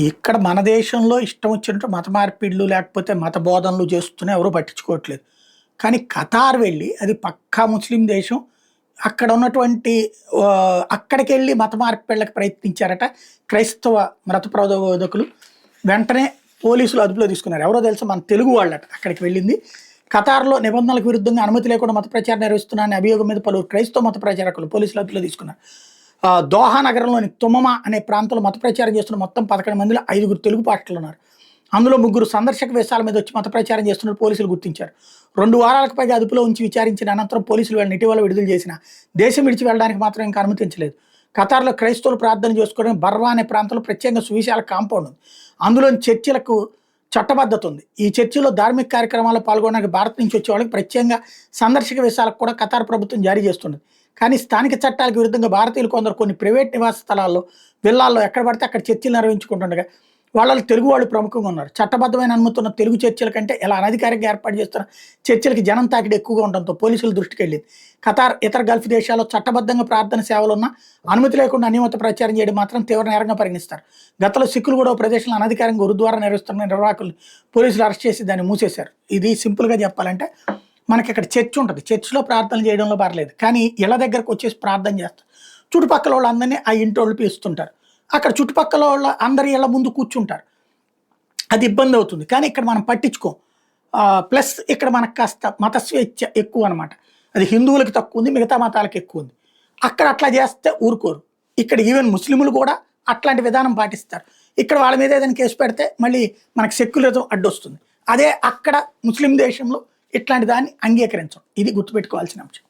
ఇక్కడ మన దేశంలో ఇష్టం వచ్చినట్టు మత మార్పిడులు లేకపోతే మత బోధనలు చేస్తూనే ఎవరు పట్టించుకోవట్లేదు. కానీ ఖతార్ వెళ్ళి అది పక్కా ముస్లిం దేశం. అక్కడ ఉన్నటువంటి అక్కడికెళ్ళి మత మార్పిడులకు ప్రయత్నించారట క్రైస్తవ మత ప్రబోధకులు. వెంటనే పోలీసులు అదుపులో తీసుకున్నారు. ఎవరో తెలుసా, మన తెలుగు వాళ్ళట అక్కడికి వెళ్ళింది. ఖతార్‌లో నిబంధనలకు విరుద్ధంగా అనుమతి లేకుండా మత ప్రచారం నిర్వహిస్తున్నారనే అభియోగం మీద పలువురు క్రైస్తవ మత ప్రచారకులు పోలీసులు అదుపులో తీసుకున్నారు. దోహా నగరంలోని తుమ్మమా అనే ప్రాంతంలో మత ప్రచారం చేస్తున్న మొత్తం 11 మందిలో 5 తెలుగు పాస్టర్లు ఉన్నారు. అందులో 3 సందర్శక వేషాల మీద వచ్చి మత ప్రచారం చేస్తున్నట్టు పోలీసులు గుర్తించారు. 2 వారాలకు పైగా అదుపులో ఉంచి విచారించిన అనంతరం పోలీసులు వీళ్ళని ఇటీవల విడుదల చేసిన దేశం విడిచి వెళ్ళడానికి మాత్రం ఇంకా అనుమతించలేదు. ఖతార్‌లో క్రైస్తవులు ప్రార్థన చేసుకోవడానికి బర్వా అనే ప్రాంతంలో ప్రత్యేకంగా సువిశాల కాంపౌండ్ ఉంది. అందులోని చర్చిలకు చట్టబద్ధత ఉంది. ఈ చర్చిలో ధార్మిక కార్యక్రమాల్లో పాల్గొనడానికి భారత్ నుంచి వచ్చే వాళ్ళకి ప్రత్యేకంగా సందర్శక వీసాలకు కూడా ఖతార్ ప్రభుత్వం జారీ చేస్తున్నది. కానీ స్థానిక చట్టాలకు విరుద్ధంగా భారతీయులు కొందరు కొన్ని ప్రైవేట్ నివాస స్థలాల్లో, విల్లాల్లో ఎక్కడ పడితే అక్కడ చర్చిలు నిర్వహించుకుంటుండగా వాళ్ళలో తెలుగు వాళ్ళు ప్రముఖంగా ఉన్నారు. చట్టబద్ధమైన అనుమతి ఉన్న తెలుగు చర్చిల కంటే ఇలా అనధికారికంగా ఏర్పాటు చేస్తున్న చర్చిలకి జనం తాకిడి ఎక్కువగా ఉండడంతో పోలీసుల దృష్టికి వెళ్ళింది. ఖతార్, ఇతర గల్ఫ్ దేశాల్లో చట్టబద్ధంగా ప్రార్థన సేవలు ఉన్న అనుమతి లేకుండా అన్యమత ప్రచారం చేయడం మాత్రం తీవ్ర నేరంగా పరిగణిస్తారు. గతంలో సిక్కులు కూడా ప్రదేశంలో అనధికారంగా గురుద్వారా నిర్వహిస్తున్న నిర్వాహకులు పోలీసులు అరెస్ట్ చేసి దాన్ని మూసేశారు. ఇది సింపుల్గా చెప్పాలంటే మనకి ఇక్కడ చర్చ్ ఉంటుంది. చర్చ్లో ప్రార్థన చేయడంలో పర్లేదు, కానీ ఇళ్ళ దగ్గరకు వచ్చేసి ప్రార్థన చేస్తారు. చుట్టుపక్కల వాళ్ళందరినీ ఆ ఇంటి వాళ్ళు పిలుస్తుంటారు. అక్కడ చుట్టుపక్కల వాళ్ళ అందరి ఇళ్ళ ముందు కూర్చుంటారు. అది ఇబ్బంది అవుతుంది, కానీ ఇక్కడ మనం పట్టించుకోం. ప్లస్ ఇక్కడ మనకు కాస్త మత స్వేచ్ఛ ఎక్కువ అనమాట. అది హిందువులకు తక్కువ ఉంది, మిగతా మతాలకు ఎక్కువ ఉంది. అక్కడ అట్లా చేస్తే ఊరుకోరు. ఇక్కడ ఈవెన్ ముస్లింలు కూడా అట్లాంటి విధానం పాటిస్తారు. ఇక్కడ వాళ్ళ మీద ఏదైనా కేసు పెడితే మళ్ళీ మనకు సెక్యులరిజం అడ్డొస్తుంది. అదే అక్కడ ముస్లిం దేశంలో ఇట్లాంటి దాన్ని అంగీకరించం. ఇది గుర్తుపెట్టుకోవాల్సిన అంశం.